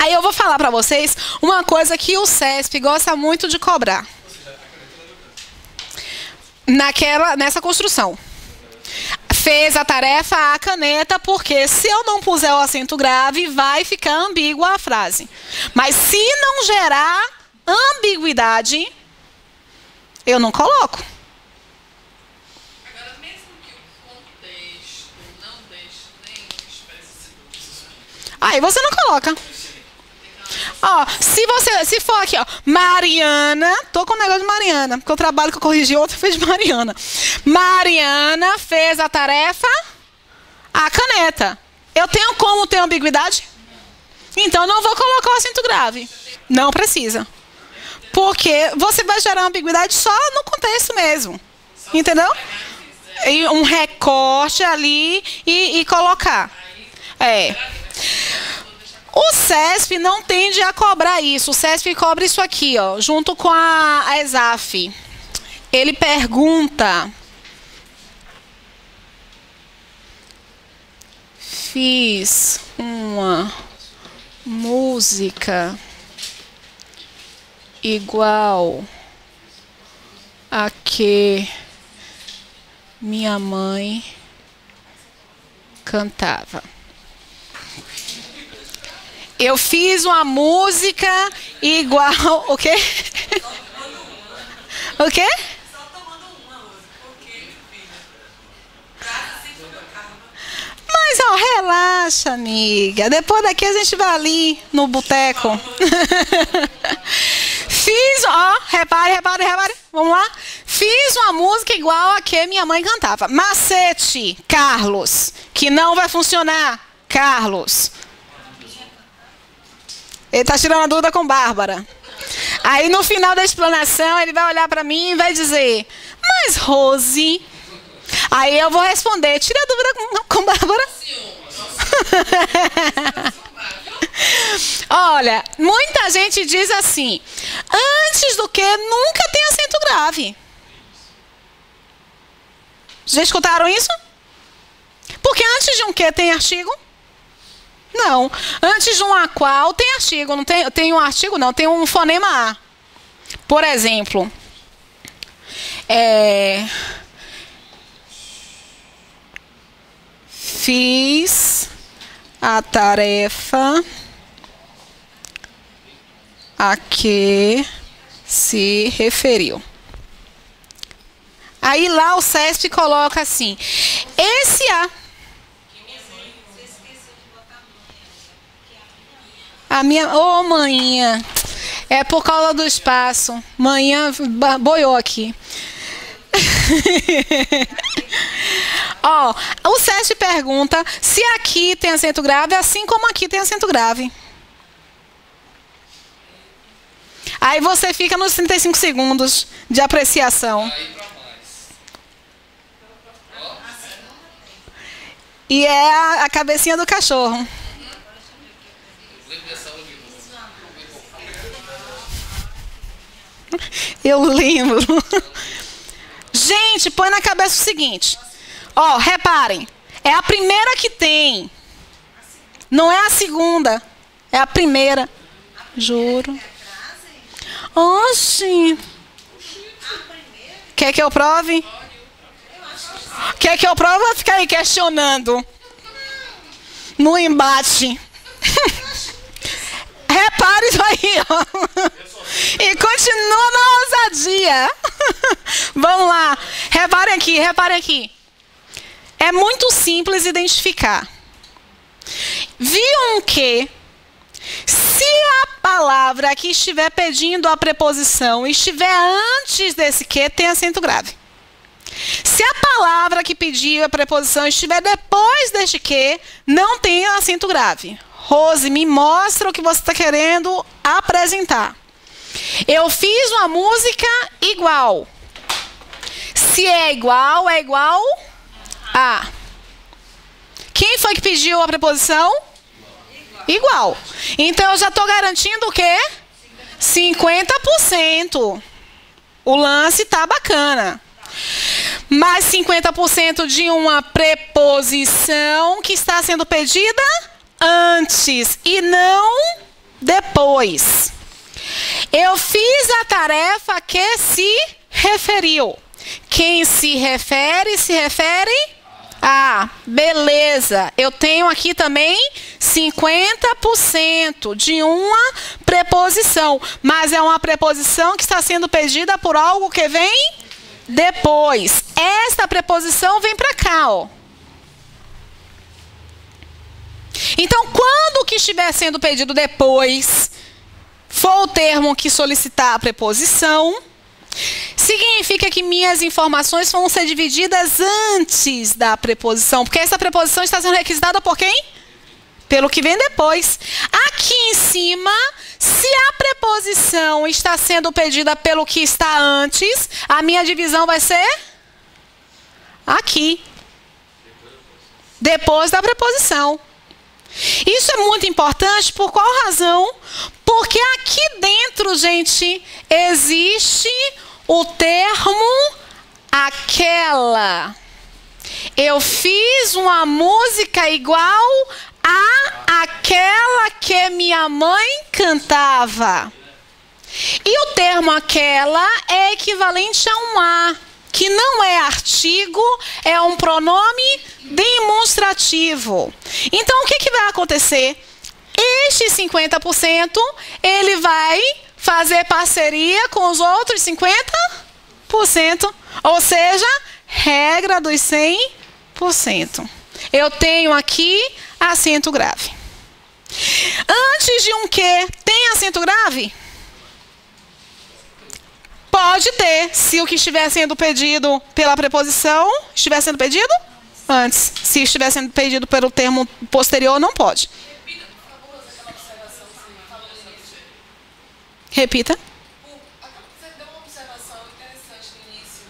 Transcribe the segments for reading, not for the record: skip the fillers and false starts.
Aí eu vou falar para vocês uma coisa que o CESP gosta muito de cobrar. Nessa construção. Fez a tarefa a caneta, porque se eu não puser o acento grave, vai ficar ambígua a frase. Mas se não gerar ambiguidade, eu não coloco. Agora, mesmo que o contexto não deixe nenhuma espécie de... Aí você não coloca. Ó, se for aqui, ó, Mariana, tô com o negócio de Mariana, porque o trabalho que eu corrigi outro fez de Mariana. Mariana fez a tarefa a caneta. Eu tenho como ter ambiguidade? Então eu não vou colocar o acento grave. Não precisa. Porque você vai gerar ambiguidade só no contexto mesmo. Entendeu? E um recorte ali e colocar. É. O CESP não tende a cobrar isso. O CESP cobra isso aqui, ó, junto com a ESAF. Ele pergunta: fiz uma música igual a que minha mãe cantava. Eu fiz uma música igual... O quê? O quê? Só tomando uma, porque ele fica. Mas, ó, relaxa, amiga. Depois daqui a gente vai ali no boteco. Fiz, ó, repare. Vamos lá. Fiz uma música igual a que minha mãe cantava. Macete, Carlos, que não vai funcionar, Carlos. Ele está tirando a dúvida com Bárbara. Aí, no final da explanação, ele vai olhar para mim e vai dizer: mas, Rose... Aí eu vou responder: tira a dúvida com Bárbara. Olha, muita gente diz assim: antes do que, nunca tem acento grave. Já escutaram isso? Porque antes de um que tem artigo? Não. Antes de um a qual tem artigo. Não tem um artigo, não. Tem um fonema A. Por exemplo, fiz a tarefa a que se referiu. Aí lá o CESP coloca assim: esse A. A minha... Ô, manhinha. É por causa do espaço. Manhã boiou aqui. Ó, o CESP pergunta se aqui tem acento grave, assim como aqui tem acento grave. Aí você fica nos 35 segundos de apreciação. E é a cabecinha do cachorro. Eu lembro. Gente, põe na cabeça o seguinte. Ó, reparem. É a primeira que tem. Não é a segunda. É a primeira. Juro. Oxi. Quer que eu prove? Quer que eu prove ou ficar aí questionando? No embate. Repare isso aí, ó. E continua na ousadia. Vamos lá. Reparem aqui. É muito simples identificar. Viam que, se a palavra que estiver pedindo a preposição estiver antes desse que, tem acento grave. Se a palavra que pediu a preposição estiver depois deste que, não tem acento grave. Rose, me mostra o que você está querendo apresentar. Eu fiz uma música igual. Se é igual a. Quem foi que pediu a preposição? Igual. Então eu já estou garantindo o quê? 50%. O lance está bacana. Mais 50% de uma preposição que está sendo pedida antes e não depois. Eu fiz a tarefa que se referiu. Quem se refere a, beleza. Eu tenho aqui também 50% de uma preposição. Mas é uma preposição que está sendo pedida por algo que vem depois. Esta preposição vem para cá, ó. Então, quando o que estiver sendo pedido depois for o termo que solicitar a preposição, significa que minhas informações vão ser divididas antes da preposição, porque essa preposição está sendo requisitada por quem? Pelo que vem depois. Aqui em cima, se a preposição está sendo pedida pelo que está antes, a minha divisão vai ser aqui, depois da preposição. Isso é muito importante, por qual razão? Porque aqui dentro, gente, existe o termo aquela. Eu fiz uma música igual a aquela que minha mãe cantava. E o termo aquela é equivalente a um a, que não é artigo, é um pronome demonstrativo. Então, o que vai acontecer? Este 50%, ele vai fazer parceria com os outros 50%. Ou seja, regra dos 100%. Eu tenho aqui acento grave. Antes de um que tem acento grave? Pode ter, se o que estiver sendo pedido pela preposição estiver sendo pedido antes. Se estiver sendo pedido pelo termo posterior, não pode. Repita, por favor, aquela observação que você falou no início. Repita. Você deu uma observação interessante no início.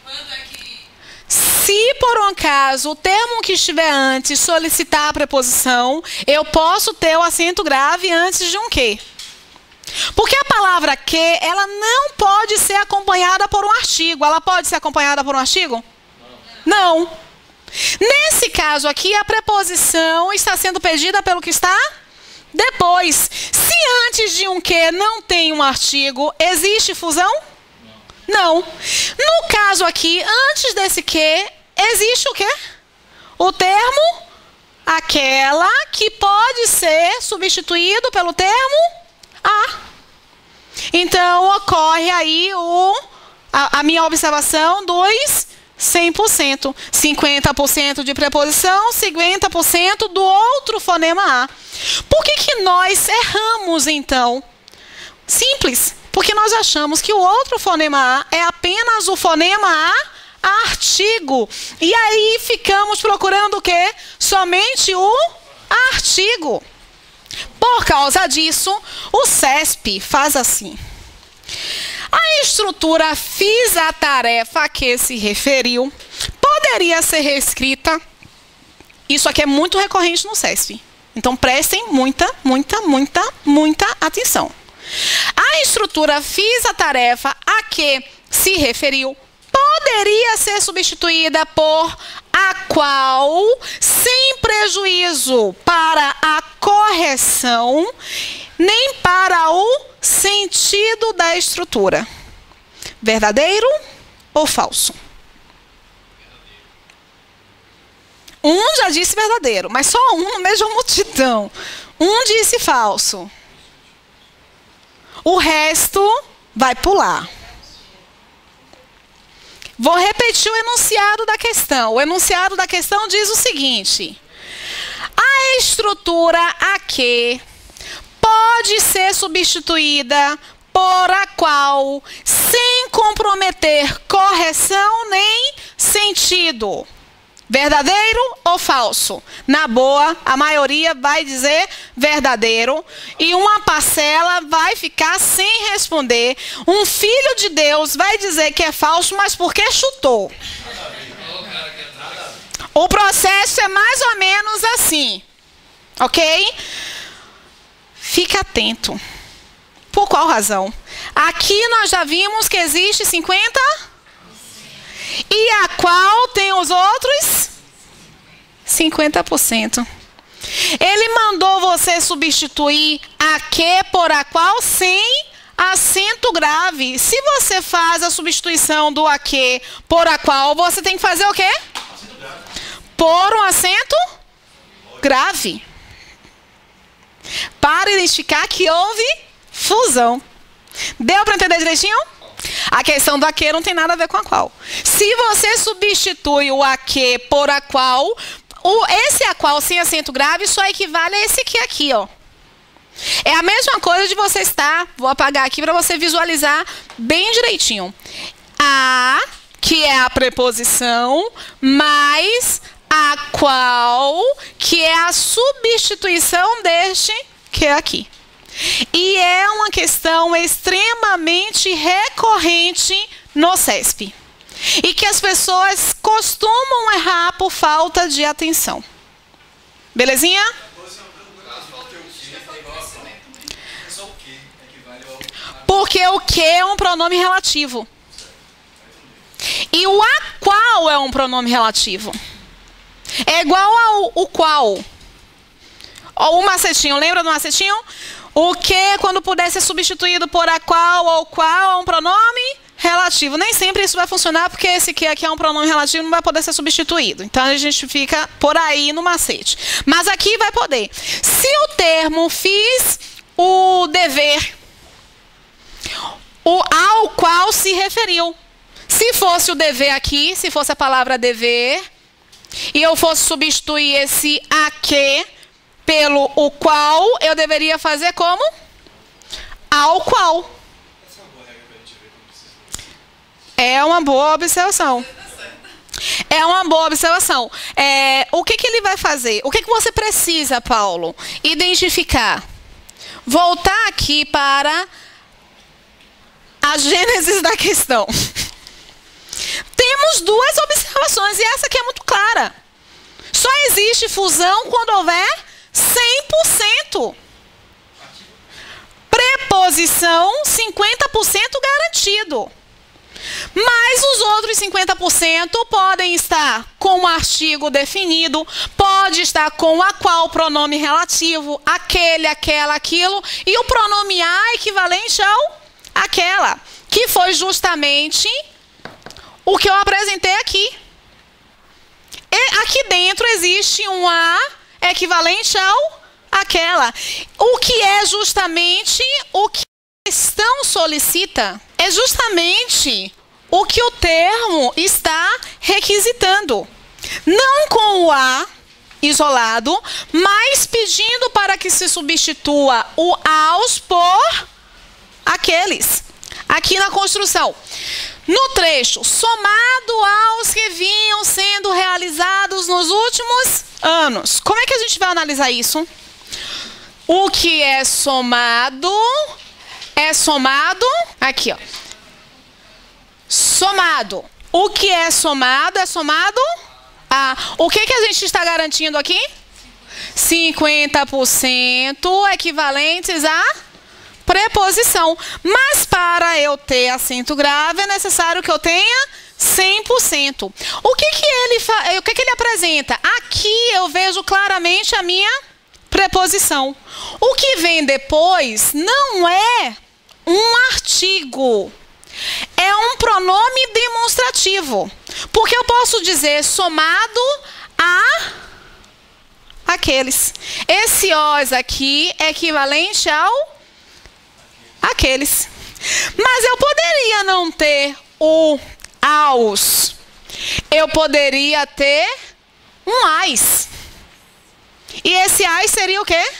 Quando é que... Se por um acaso o termo que estiver antes solicitar a preposição, eu posso ter o acento grave antes de um que. Porque a palavra que, ela não pode ser acompanhada por um artigo. Ela pode ser acompanhada por um artigo? Não. Nesse caso aqui, a preposição está sendo pedida pelo que está depois. Se antes de um que não tem um artigo, existe fusão? Não. No caso aqui, antes desse que, existe o quê? O termo aquela, que pode ser substituído pelo termo a. Então, ocorre aí a minha observação dos 100%. 50% de preposição, 50% do outro fonema a. Por que nós erramos, então? Simples. Porque nós achamos que o outro fonema a é apenas o fonema a artigo. E aí ficamos procurando o quê? Somente o artigo. Por causa disso, o CESP faz assim. A estrutura fiz a tarefa a que se referiu poderia ser reescrita. Isso aqui é muito recorrente no CESP. Então, prestem muita atenção. A estrutura fiz a tarefa a que se referiu poderia ser substituída por a qual, sem prejuízo para a correção, nem para o sentido da estrutura. Verdadeiro ou falso? Um já disse verdadeiro, mas só um no meio de uma multidão. Um disse falso. O resto vai pular. Vou repetir o enunciado da questão. O enunciado da questão diz o seguinte: a estrutura a que pode ser substituída por a qual, sem comprometer correção nem sentido. Verdadeiro ou falso? Na boa, a maioria vai dizer verdadeiro e uma parcela vai ficar sem responder. Um filho de Deus vai dizer que é falso, mas porque chutou. O processo é mais ou menos assim, ok? Fica atento. Por qual razão? Aqui nós já vimos que existe 50%. E a qual tem os outros 50%. Ele mandou você substituir a que por a qual sem acento grave. Se você faz a substituição do a que por a qual, você tem que fazer o quê? Por um acento grave. Para identificar que houve fusão. Deu para entender direitinho? A questão do a que não tem nada a ver com a qual. Se você substitui o a que por a qual, esse a qual sem acento grave só equivale a esse que aqui, ó. É a mesma coisa de você estar, vou apagar aqui para você visualizar bem direitinho. A, que é a preposição, mais a qual, que é a substituição deste que é aqui. E é uma questão extremamente recorrente no CESP. E que as pessoas costumam errar por falta de atenção. Belezinha? Porque o que é um pronome relativo. E o a qual é um pronome relativo. É igual ao o qual. O macetinho, lembra do macetinho? O que, quando puder ser substituído por a qual ou qual, é um pronome relativo. Nem sempre isso vai funcionar, porque esse que aqui é um pronome relativo, não vai poder ser substituído. Então, a gente fica por aí no macete. Mas aqui vai poder. Se o termo fiz o dever, ao qual se referiu. Se fosse o dever aqui, se fosse a palavra dever, e eu fosse substituir esse a que pelo o qual, eu deveria fazer como? Ao qual. É uma boa observação. É uma boa observação. O que ele vai fazer? O que você precisa, Paulo? Identificar. Voltar aqui para a gênese da questão. Temos duas observações e essa aqui é muito clara. Só existe fusão quando houver 100%. Preposição 50% garantido. Mas os outros 50% podem estar com o artigo definido, pode estar com a qual pronome relativo, aquele, aquela, aquilo, e o pronome a equivalente ao aquela, que foi justamente o que eu apresentei aqui. E aqui dentro existe um a equivalente ao aquela. O que é justamente o que a questão solicita. É justamente o que o termo está requisitando. Não com o a isolado, mas pedindo para que se substitua o aos por aqueles. Aqui na construção. No trecho, somado aos que vinham sendo realizados nos últimos anos. Como é que a gente vai analisar isso? O que é somado, aqui, ó. Somado. O que é somado a. O que a gente está garantindo aqui? 50% equivalentes a preposição. Mas para eu ter acento grave é necessário que eu tenha 100%. O que ele apresenta? Aqui eu vejo claramente a minha preposição. O que vem depois não é um artigo. É um pronome demonstrativo. Porque eu posso dizer somado a aqueles. Esse os aqui é equivalente ao aqueles. Mas eu poderia não ter o aos. Eu poderia ter um ais. E esse ais seria o quê?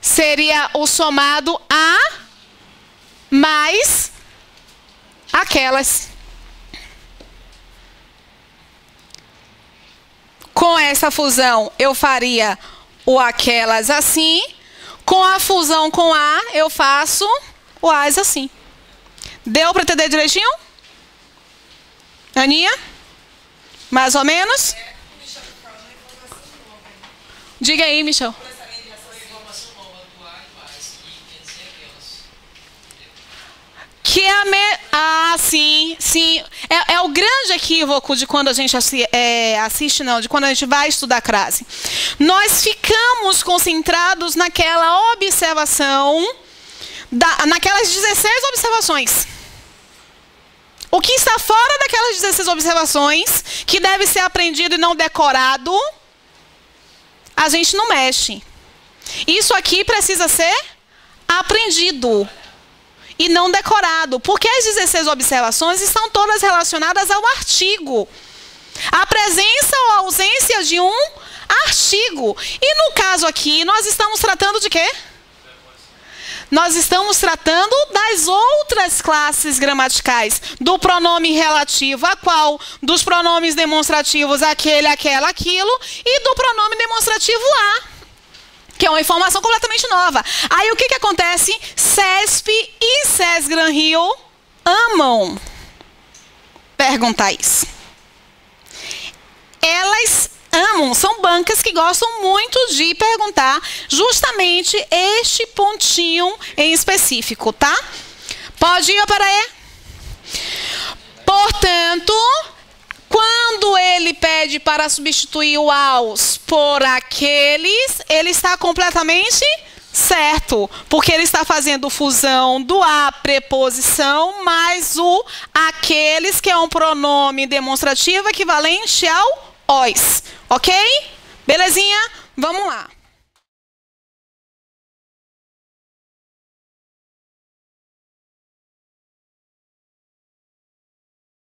Seria o somado a mais aquelas. Com essa fusão, eu faria o aquelas assim. Com a fusão com a, eu faço o as assim. Deu para entender direitinho? Aninha? Mais ou menos? Diga aí, Michel. Que é sim. é o grande equívoco de quando a gente de quando a gente vai estudar crase. Nós ficamos concentrados naquela observação, naquelas 16 observações. O que está fora daquelas 16 observações, que deve ser aprendido e não decorado, a gente não mexe. Isso aqui precisa ser aprendido e não decorado, porque as 16 observações estão todas relacionadas ao artigo. A presença ou ausência de um artigo. E no caso aqui, nós estamos tratando de quê? Nós estamos tratando das outras classes gramaticais. Do pronome relativo a qual, dos pronomes demonstrativos aquele, aquela, aquilo, e do pronome demonstrativo a, que é uma informação completamente nova. Aí o que acontece? CESP e SES Gran Rio amam perguntar isso. Elas amam, são bancas que gostam muito de perguntar justamente este pontinho em específico, tá? Pode ir para aí? Portanto, quando ele pede para substituir o aos por aqueles, ele está completamente certo, porque ele está fazendo fusão do a preposição mais o aqueles, que é um pronome demonstrativo equivalente ao os, ok? Belezinha? Vamos lá.